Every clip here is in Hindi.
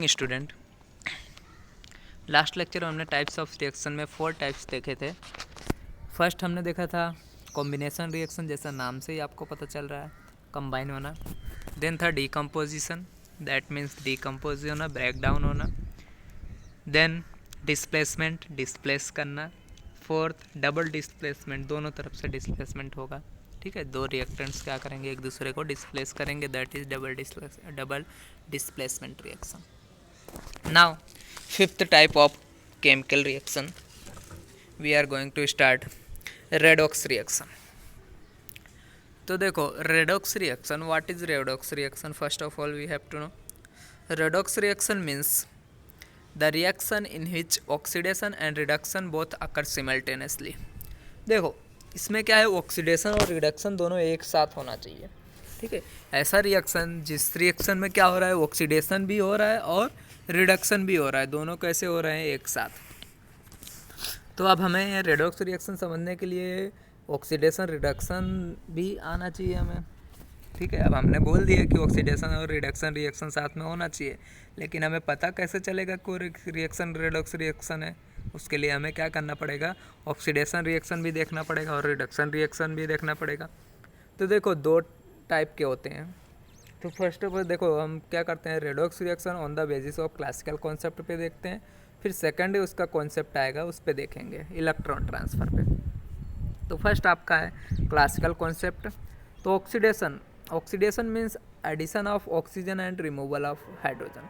स्टूडेंट, लास्ट लेक्चर में हमने टाइप्स ऑफ रिएक्शन में 4 टाइप्स देखे थे। फर्स्ट हमने देखा था कॉम्बिनेशन रिएक्शन, जैसा नाम से ही आपको पता चल रहा है, कंबाइन होना। देन था डीकम्पोजिशन, दैट मीन्स डीकम्पोज होना, ब्रेक डाउन होना। देन डिस्प्लेसमेंट, डिस्प्लेस करना। फोर्थ डबल डिस्प्लेसमेंट, दोनों तरफ से डिस्प्लेसमेंट होगा। ठीक है, दो रिएक्टेंट्स क्या करेंगे, एक दूसरे को डिस्प्लेस करेंगे, that is double displacement reaction. Now, fifth type of chemical reaction, we are going to start redox reaction. तो देखो redox reaction, what is redox reaction? First of all we have to know redox reaction means the reaction in which oxidation and reduction both occur simultaneously. देखो इसमें क्या है, ऑक्सीडेशन और रिडक्शन दोनों एक साथ होना चाहिए। ठीक है, ऐसा रिएक्शन जिस रिएक्शन में क्या हो रहा है, ऑक्सीडेशन भी हो रहा है और रिडक्शन भी हो रहा है, दोनों कैसे हो रहे हैं, एक साथ। तो अब हमें रेडॉक्स रिएक्शन समझने के लिए ऑक्सीडेशन रिडक्शन भी आना चाहिए हमें। ठीक है, अब हमने बोल दिया कि ऑक्सीडेशन और रिडक्शन रिएक्शन साथ में होना चाहिए, लेकिन हमें पता कैसे चलेगा कोई रिएक्शन रेडॉक्स रिएक्शन है? उसके लिए हमें क्या करना पड़ेगा, ऑक्सीडेशन रिएक्शन भी देखना पड़ेगा और रिडक्शन रिएक्शन भी देखना पड़ेगा। तो देखो दो टाइप के होते हैं। तो फर्स्ट ऑफ ऑल देखो हम क्या करते हैं, redox reaction on the basis of classical concept पे देखते हैं, फिर सेकंड उसका कॉन्सेप्ट आएगा उस पे देखेंगे, इलेक्ट्रॉन ट्रांसफ़र पे। तो फर्स्ट आपका है क्लासिकल कॉन्सेप्ट। तो oxidation means addition of oxygen and removal of hydrogen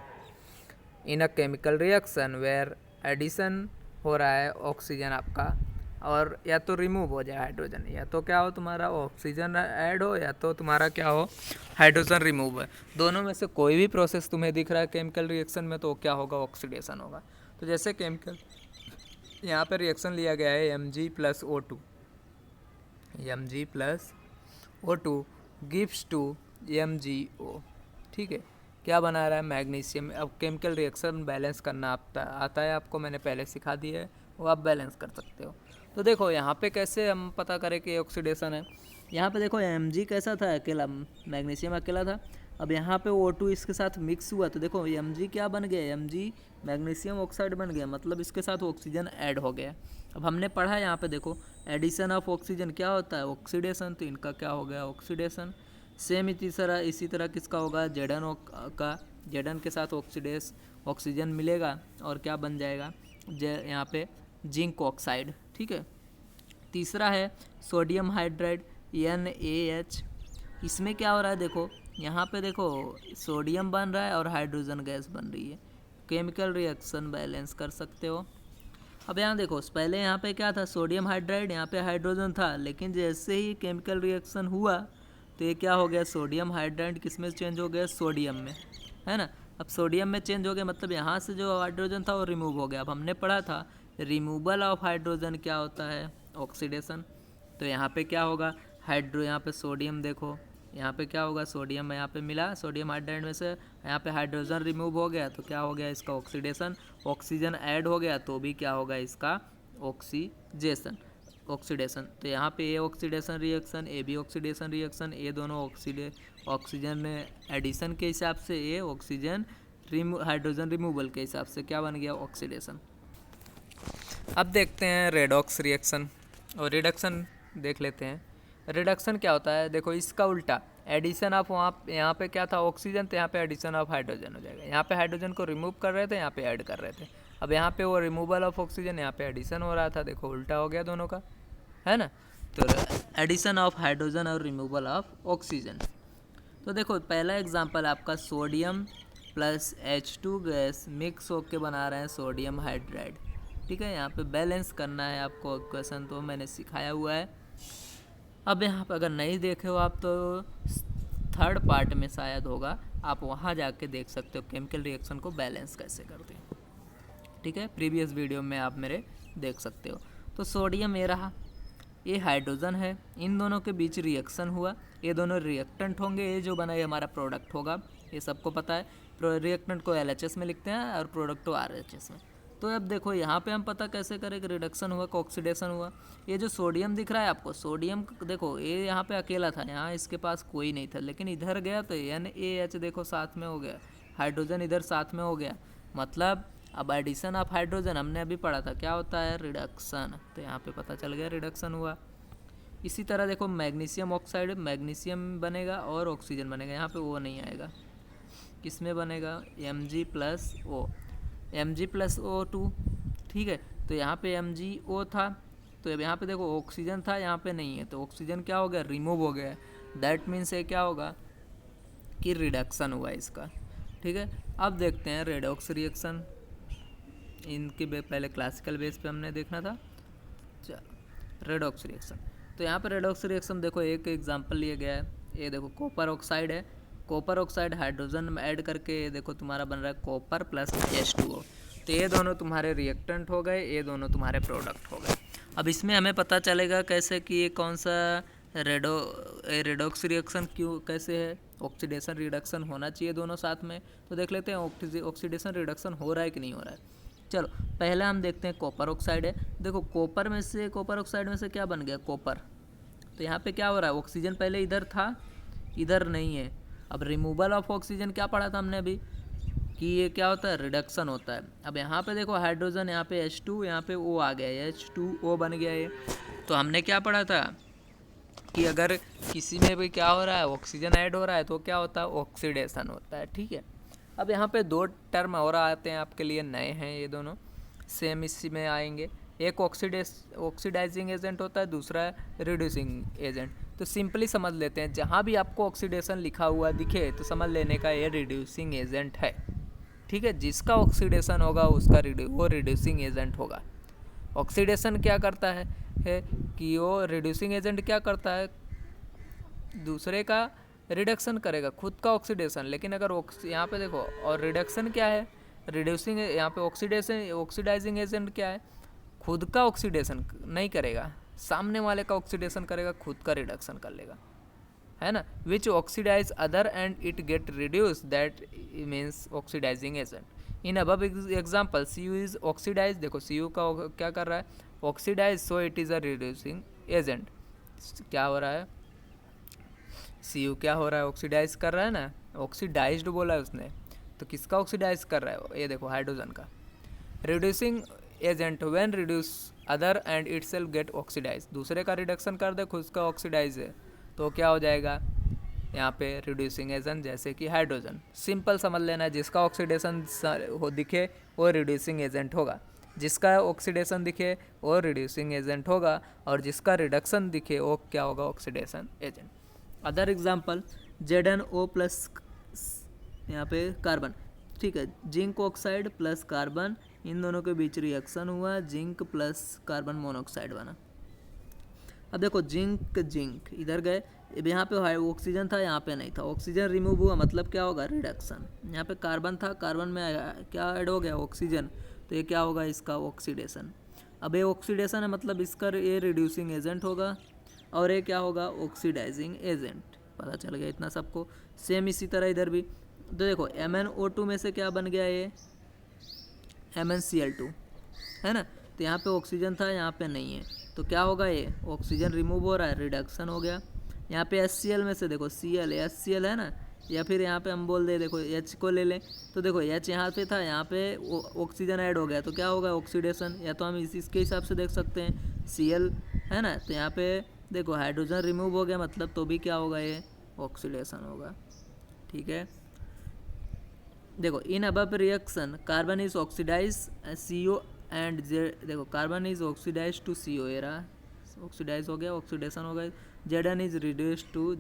in a chemical reaction where addition हो रहा है ऑक्सीजन आपका, और या तो रिमूव हो जाए हाइड्रोजन, या तो क्या हो तुम्हारा ऑक्सीजन ऐड हो, या तो तुम्हारा क्या हो हाइड्रोजन रिमूव है। दोनों में से कोई भी प्रोसेस तुम्हें दिख रहा है केमिकल रिएक्शन में, तो क्या होगा, ऑक्सीडेशन होगा। तो जैसे केमिकल यहाँ पर रिएक्शन लिया गया है Mg+O2, Mg+O2 gives to MgO। ठीक है, क्या बना रहा है, मैग्नीशियम। अब केमिकल रिएक्शन बैलेंस करना आता है आपको, मैंने पहले सिखा दिया है, वो आप बैलेंस कर सकते हो। तो देखो यहाँ पे कैसे हम पता करें कि ऑक्सीडेशन है। यहाँ पे देखो Mg कैसा था, अकेला, मैग्नीशियम अकेला था। अब यहाँ पे O2 इसके साथ मिक्स हुआ, तो देखो Mg क्या बन गया, Mg मैग्नीशियम ऑक्साइड बन गया, मतलब इसके साथ ऑक्सीजन ऐड हो गया। अब हमने पढ़ा यहाँ पे देखो एडिशन ऑफ ऑक्सीजन क्या होता है, ऑक्सीडेशन, तो इनका क्या हो गया, ऑक्सीडेशन। सेम इसी तरह किसका होगा, Zn का, Zn के साथ ऑक्सीजन मिलेगा और क्या बन जाएगा, यहाँ पे जिंक ऑक्साइड। ठीक है, तीसरा है सोडियम हाइड्राइड NaH। इसमें क्या हो रहा है, देखो यहाँ पे देखो सोडियम बन रहा है और हाइड्रोजन गैस बन रही है, केमिकल रिएक्शन बैलेंस कर सकते हो। अब यहाँ देखो पहले यहाँ पे क्या था, सोडियम हाइड्राइड, यहाँ पे हाइड्रोजन था, लेकिन जैसे ही केमिकल रिएक्शन हुआ तो ये क्या हो गया, सोडियम हाइड्राइड किस में चेंज हो गया, सोडियम में, है ना। अब सोडियम में चेंज हो गया, मतलब यहाँ से जो हाइड्रोजन था वो रिमूव हो गया। अब हमने पढ़ा था रिमूवल ऑफ हाइड्रोजन क्या होता है, ऑक्सीडेशन। तो यहाँ पे क्या होगा, यहाँ पे सोडियम, देखो यहाँ पे क्या होगा, सोडियम यहाँ पे मिला, सोडियम हाइड्राइड में से यहाँ पे हाइड्रोजन रिमूव हो गया, तो क्या हो गया इसका ऑक्सीडेशन। ऑक्सीजन ऐड हो गया तो भी क्या होगा इसका ऑक्सीडेशन। तो यहाँ पे ए ऑक्सीडेशन रिएक्शन, ए भी ऑक्सीडेशन रिएक्शन, ये दोनों ऑक्सीजन एडिशन के हिसाब से, ये ऑक्सीजन हाइड्रोजन रिमूवल के हिसाब से क्या बन गया, ऑक्सीडेशन। अब देखते हैं रेडॉक्स रिएक्शन और रिडक्शन देख लेते हैं। रिडक्शन क्या होता है, देखो इसका उल्टा, एडिशन ऑफ, यहाँ पे क्या था ऑक्सीजन, तो यहाँ पे एडिशन ऑफ हाइड्रोजन हो जाएगा। यहाँ पे हाइड्रोजन को रिमूव कर रहे थे, यहाँ पे ऐड कर रहे थे। अब यहाँ पे वो रिमूवल ऑफ ऑक्सीजन, यहाँ पे एडिशन हो रहा था, देखो उल्टा हो गया दोनों का, है ना। तो एडिशन ऑफ हाइड्रोजन और रिमूवल ऑफ ऑक्सीजन। तो देखो पहला एग्जांपल आपका sodium plus H2 gas mix होके बना रहे हैं सोडियम हाइड्राइड। ठीक है, यहाँ पे बैलेंस करना है आपको, क्वेश्चन तो मैंने सिखाया हुआ है। अब यहाँ पे अगर नहीं देखे हो आप तो थर्ड पार्ट में शायद होगा, आप वहाँ जाके देख सकते हो केमिकल रिएक्शन को बैलेंस कैसे करते हैं। ठीक है, प्रीवियस वीडियो में आप मेरे देख सकते हो। तो सोडियम ये रहा, ये हाइड्रोजन है, इन दोनों के बीच रिएक्शन हुआ, ये दोनों रिएक्टेंट होंगे, ये जो बना ये हमारा प्रोडक्ट होगा, ये सबको पता है। रिएक्टेंट को LHS में लिखते हैं और प्रोडक्ट को RHS में। तो अब देखो यहाँ पे हम पता कैसे करें कि रिडक्शन हुआ कि ऑक्सीडेशन हुआ। ये जो सोडियम दिख रहा है आपको, सोडियम देखो ये यहाँ पे अकेला था, यहाँ इसके पास कोई नहीं था, लेकिन इधर गया तो NaH देखो साथ में हो गया, हाइड्रोजन इधर साथ में हो गया, मतलब अब एडिशन ऑफ हाइड्रोजन हमने अभी पढ़ा था क्या होता है, रिडक्शन। तो यहाँ पे पता चल गया रिडक्शन हुआ। इसी तरह देखो मैग्नीशियम ऑक्साइड, मैग्नीशियम बनेगा और ऑक्सीजन बनेगा, यहाँ पे वो नहीं आएगा, किस में बनेगा, Mg+O, Mg+O2, ठीक है। तो यहाँ पे MgO था, तो अब यहाँ पे देखो ऑक्सीजन था, यहाँ पे नहीं है, तो ऑक्सीजन क्या हो गया, रिमूव हो गया। दैट मीन्स ये क्या होगा कि रिडक्शन हुआ इसका, ठीक है। अब देखते हैं रेडॉक्स रिएक्शन, इनके पहले क्लासिकल बेस पे हमने देखना था। चलो रेडॉक्स रिएक्शन, तो यहाँ पे रेडॉक्स रिएक्शन देखो एक एग्जांपल लिया गया है, ये देखो कॉपर ऑक्साइड है, कॉपर ऑक्साइड हाइड्रोजन ऐड करके देखो तुम्हारा बन रहा है कॉपर प्लस H2O। तो ये दोनों तुम्हारे रिएक्टेंट हो गए, ये दोनों तुम्हारे प्रोडक्ट हो गए। अब इसमें हमें पता चलेगा कैसे कि ये कौन सा रेडॉक्स रिएक्शन क्यों कैसे है, ऑक्सीडेशन रिडक्शन होना चाहिए दोनों साथ में। तो देख लेते हैं ऑक्सीडेशन रिडक्शन हो रहा है कि नहीं हो रहा है। चलो पहले हम देखते हैं कॉपर ऑक्साइड है, देखो कॉपर ऑक्साइड में से क्या बन गया, कॉपर। तो यहाँ पे क्या हो रहा है, ऑक्सीजन पहले इधर था, इधर नहीं है। अब रिमूवल ऑफ ऑक्सीजन क्या पढ़ा था हमने अभी कि ये क्या होता है, रिडक्शन होता है। अब यहाँ पे देखो हाइड्रोजन, यहाँ पे H2, यहाँ पे O आ गया, H2O बन गया ये। तो हमने क्या पढ़ा था कि अगर किसी में भी क्या हो रहा है, ऑक्सीजन ऐड हो रहा है, तो क्या होता है, ऑक्सीडेशन होता है, ठीक है। अब यहाँ पे दो टर्म और आते हैं आपके लिए, नए हैं ये दोनों, सेम इसी में आएंगे। एक ऑक्सीडाइजिंग एजेंट होता है, दूसरा है रिड्यूसिंग एजेंट। तो सिंपली समझ लेते हैं, जहाँ भी आपको ऑक्सीडेशन लिखा हुआ दिखे तो समझ लेने का ये रिड्यूसिंग एजेंट है, ठीक है। जिसका ऑक्सीडेशन होगा उसका वो रिड्यूसिंग एजेंट होगा। ऑक्सीडेशन क्या करता है कि वो रिड्यूसिंग एजेंट क्या करता है, दूसरे का रिडक्शन करेगा, खुद का ऑक्सीडेशन। लेकिन अगर यहाँ पे देखो, और रिडक्शन क्या है, रिड्यूसिंग, यहाँ पे ऑक्सीडाइजिंग एजेंट क्या है, खुद का ऑक्सीडेशन नहीं करेगा, सामने वाले का ऑक्सीडेशन करेगा, खुद का रिडक्शन कर लेगा, है ना। Which oxidise other and it get reduce, that means oxidising agent. In above example Cu is oxidise, देखो Cu का क्या कर रहा है, oxidise, so it is a reducing agent. क्या हो रहा है, Cu क्या हो रहा है, ऑक्सीडाइज कर रहा है ना, ऑक्सीडाइज्ड बोला है उसने, तो किसका ऑक्सीडाइज कर रहा है, ये देखो हाइड्रोजन का। Reducing agent when reduce other and itself get oxidize, दूसरे का रिडक्शन कर दे, खुद का ऑक्सीडाइज है, तो क्या हो जाएगा यहाँ पे रिड्यूसिंग एजेंट, जैसे कि हाइड्रोजन। सिंपल समझ लेना है, जिसका ऑक्सीडेशन हो दिखे वो रिड्यूसिंग एजेंट होगा, जिसका ऑक्सीडेशन दिखे वो रिड्यूसिंग एजेंट होगा, और जिसका रिडक्शन दिखे वो क्या होगा, oxidation agent. Other example ZnO+, यहाँ पे कार्बन, ठीक है, जिंक ऑक्साइड प्लस कार्बन, इन दोनों के बीच रिएक्शन हुआ, जिंक प्लस कार्बन मोनोऑक्साइड बना। अब देखो जिंक इधर गए, यहाँ पे ऑक्सीजन था, यहाँ पे नहीं था, ऑक्सीजन रिमूव हुआ, मतलब क्या होगा, रिडक्शन। यहाँ पे कार्बन था, कार्बन में क्या ऐड हो गया, ऑक्सीजन, तो ये क्या होगा, इसका ऑक्सीडेशन। अब ये ऑक्सीडेशन है, मतलब इसका ये रिड्यूसिंग एजेंट होगा, और ये क्या होगा, ऑक्सीडाइजिंग एजेंट। पता चल गया इतना सबको। सेम इसी तरह इधर भी, तो देखो MnO2 में से क्या बन गया, ये MnCl2, है ना। तो यहाँ पे ऑक्सीजन था, यहाँ पे नहीं है, तो क्या होगा, ये ऑक्सीजन रिमूव हो रहा है, रिडक्शन हो गया। यहाँ पे HCl में से देखो Cl, HCl है ना, या फिर यहाँ पे हम बोल दे, देखो H को ले लें, तो देखो H यहाँ पे था, यहाँ पे ऑक्सीजन ऐड हो गया, तो क्या होगा, ऑक्सीडेशन। या तो हम इसके हिसाब से देख सकते हैं, Cl है ना, तो यहाँ पे देखो हाइड्रोजन रिमूव हो गया, मतलब तो भी क्या होगा, ये ऑक्सीडेशन होगा, ठीक है। देखो in above reaction carbon is oxidise CO and देखो carbon is oxidise to CO, ये रहा, ऑक्सीडाइज हो गया, ऑक्सीडेशन हो गया। Zn is reduce to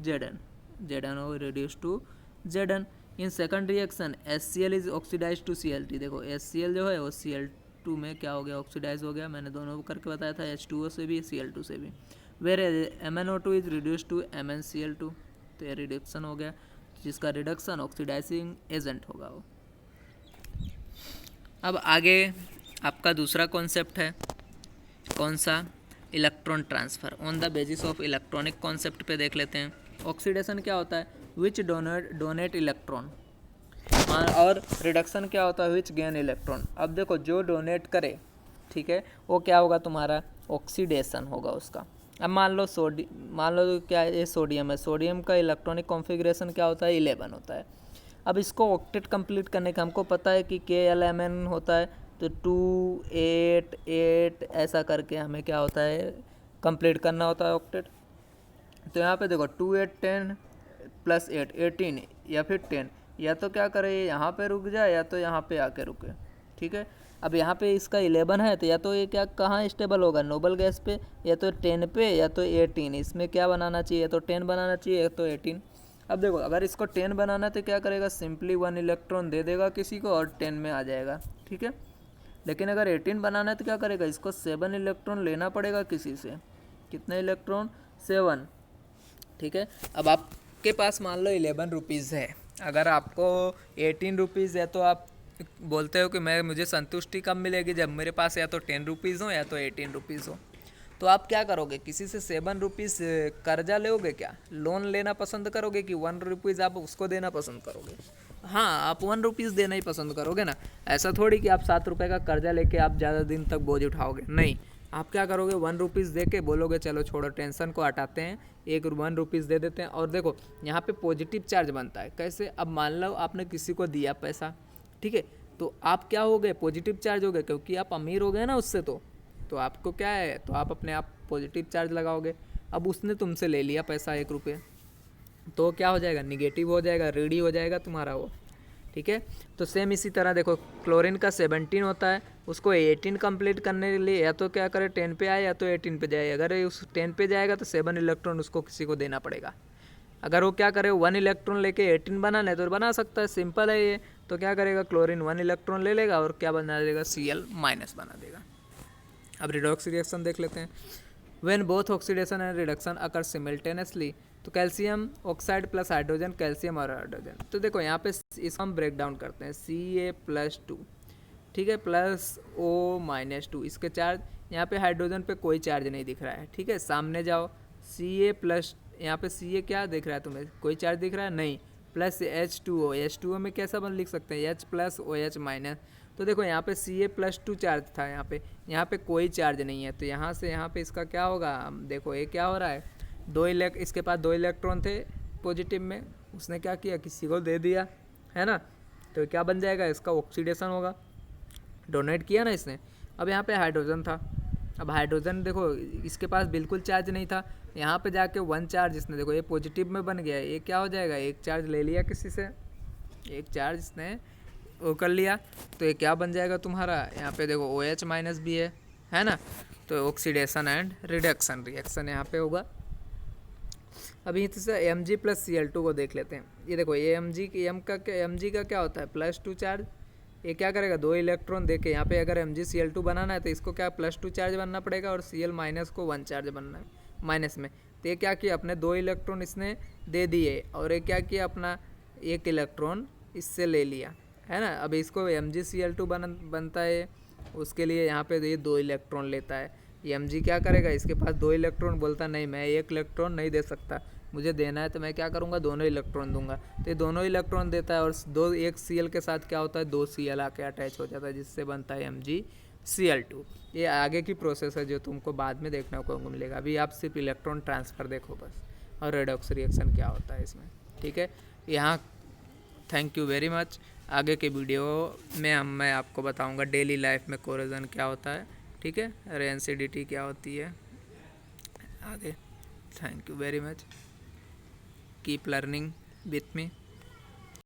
Zn हो reduce to Zn। In second reaction HCl is oxidise to Cl2, देखो HCl जो है वो Cl2 में क्या हो गया, ऑक्सीडाइज हो गया, मैंने दोनों करके बताया था, H2O से भी Cl2 से भी। Where MnO2 is reduce to MnCl2, तो ये रिडक्शन हो गया, जिसका रिडक्शन ऑक्सीडाइजिंग एजेंट होगा वो। अब आगे आपका दूसरा कॉन्सेप्ट है, कौन सा, electron transfer on the basis of electronic concept पे देख लेते हैं। ऑक्सीडेशन क्या होता है, विच डोनेट इलेक्ट्रॉन, और रिडक्शन क्या होता है, विच गेन इलेक्ट्रॉन। अब देखो जो डोनेट करे, ठीक है, वो क्या होगा, तुम्हारा ऑक्सीडेशन होगा उसका। अब मान लो क्या ये सोडियम है, सोडियम का इलेक्ट्रॉनिक कॉन्फ़िगरेशन क्या होता है, 11 होता है। अब इसको ऑक्टेट कंप्लीट करने का हमको पता है कि KLMN होता है, तो 2 8 8 ऐसा करके हमें क्या होता है कंप्लीट करना होता है ऑक्टेट। तो यहाँ पे देखो 2 8 10 प्लस 8 18 या फिर 10, या तो क्या करे यहाँ पे रुक जाए या तो यहाँ पे आके रुके, ठीक है। अब यहाँ पे इसका 11 है तो या तो ये क्या कहाँ स्टेबल होगा, नोबल गैस पे, या तो 10 पे, या तो 18। इसमें क्या बनाना चाहिए, या तो 10 बनाना चाहिए या तो 18। अब देखो अगर इसको 10 बनाना है तो क्या करेगा, सिंपली 1 इलेक्ट्रॉन दे देगा किसी को और 10 में आ जाएगा, ठीक है। लेकिन अगर 18 बनाना है तो क्या करेगा, इसको 7 इलेक्ट्रॉन लेना पड़ेगा किसी से। कितने इलेक्ट्रॉन, 7, ठीक है। अब आपके पास मान लो 11 रुपीज़ है, अगर आपको 18 रुपीज़ है तो आप बोलते हो कि मुझे संतुष्टि कब मिलेगी, जब मेरे पास या तो 10 रुपीज़ हो या तो 18 रुपीज़ हो। तो आप क्या करोगे, किसी से 7 रुपीज़ कर्जा लोगे, क्या लोन लेना पसंद करोगे कि 1 रुपीज़ आप उसको देना पसंद करोगे? हाँ, आप 1 रुपीज़ देना ही पसंद करोगे ना। ऐसा थोड़ी कि आप 7 रुपये का कर्जा लेके आप ज़्यादा दिन तक बोझ उठाओगे, नहीं। आप क्या करोगे, 1 रुपीज़ दे के बोलोगे चलो छोड़ो टेंशन को हटाते हैं, 1 रुपीज़ दे देते हैं। और देखो यहाँ पे पॉजिटिव चार्ज बनता है। कैसे, अब मान लो आपने किसी को दिया पैसा, ठीक है, तो आप क्या हो गए, पॉजिटिव चार्ज हो गए, क्योंकि आप अमीर हो गए ना उससे। तो आपको क्या है, तो आप अपने आप पॉजिटिव चार्ज लगाओगे। अब उसने तुमसे ले लिया पैसा 1 रुपये, तो क्या हो जाएगा, निगेटिव हो जाएगा, ऋणी हो जाएगा तुम्हारा वो, ठीक है। तो सेम इसी तरह देखो क्लोरीन का 17 होता है, उसको 18 कंप्लीट करने के लिए या तो क्या करे 10 पे आए या तो 18 पे जाए। अगर उस 10 पे जाएगा तो 7 इलेक्ट्रॉन उसको किसी को देना पड़ेगा। अगर वो क्या करे 1 इलेक्ट्रॉन लेके 18 बनाना है तो बना सकता है, सिंपल है ये। तो क्या करेगा, क्लोरीन 1 इलेक्ट्रॉन ले लेगा और क्या बना देगा, Cl- बना देगा। अब रिडॉक्स रिएक्शन देख लेते हैं। When both oxidation and reduction occur simultaneously, तो calcium oxide plus hydrogen, calcium और हाइड्रोजन। तो देखो यहाँ पे इसको हम ब्रेक डाउन करते हैं, Ca+2, ठीक है, प्लस O-2। इसके चार्ज, यहाँ पे हाइड्रोजन पे कोई चार्ज नहीं दिख रहा है, ठीक है। सामने जाओ, Ca+, यहाँ पे Ca क्या दिख रहा है तुम्हें, कोई चार्ज दिख रहा है, नहीं। प्लस H2O, H2O में कैसा बन लिख सकते हैं, H+OH-। तो देखो यहाँ पे Ca+2 चार्ज था, यहाँ पे कोई चार्ज नहीं है। तो यहाँ से यहाँ पे इसका क्या होगा, देखो ये क्या हो रहा है, इसके पास 2 इलेक्ट्रॉन थे पॉजिटिव में, उसने क्या किया, किसी को दे दिया, है ना। तो क्या बन जाएगा, इसका ऑक्सीडेशन होगा, डोनेट किया ना इसने। अब यहाँ पे हाइड्रोजन था, अब हाइड्रोजन देखो इसके पास बिल्कुल चार्ज नहीं था, यहाँ पे जाके 1 चार्ज इसने, देखो ये पॉजिटिव में बन गया, ये क्या हो जाएगा, 1 चार्ज ले लिया किसी से, 1 चार्ज इसने वो कर लिया, तो ये क्या बन जाएगा तुम्हारा, यहाँ पे देखो OH- भी है ना। तो ऑक्सीडेशन एंड रिडक्शन रिएक्शन यहाँ पे होगा। अभी से Mg+Cl2 को देख लेते हैं। ये देखो ये Mg का क्या होता है, +2 चार्ज। ये क्या करेगा, 2 इलेक्ट्रॉन दे के, यहाँ पे अगर MgCl2 बनाना है तो इसको क्या +2 चार्ज बनना पड़ेगा और Cl- को 1 चार्ज बनना है माइनस में। तो ये क्या किया, अपने 2 इलेक्ट्रॉन इसने दे दिए और ये क्या किया, अपना 1 इलेक्ट्रॉन इससे ले लिया, है ना। अब इसको MgCl2 बनता है, उसके लिए यहाँ पे ये 2 इलेक्ट्रॉन लेता है। ये Mg क्या करेगा, इसके पास 2 इलेक्ट्रॉन, बोलता नहीं मैं 1 इलेक्ट्रॉन नहीं दे सकता, मुझे देना है तो मैं क्या करूँगा, दोनों इलेक्ट्रॉन दूंगा। तो ये दोनों इलेक्ट्रॉन देता है और एक Cl के साथ क्या होता है, 2 Cl आके अटैच हो जाता है, जिससे बनता है MgCl2। ये आगे की प्रोसेस है जो तुमको बाद में देखने को मिलेगा। अभी आप सिर्फ इलेक्ट्रॉन ट्रांसफ़र देखो बस, और रेडॉक्स रिएक्शन क्या होता है इसमें, ठीक है। यहाँ थैंक यू वेरी मच। आगे के वीडियो में मैं आपको बताऊंगा डेली लाइफ में कोरोजन क्या होता है, ठीक है, रेंसिडिटी क्या होती है आगे। Thank you very much, keep learning with me.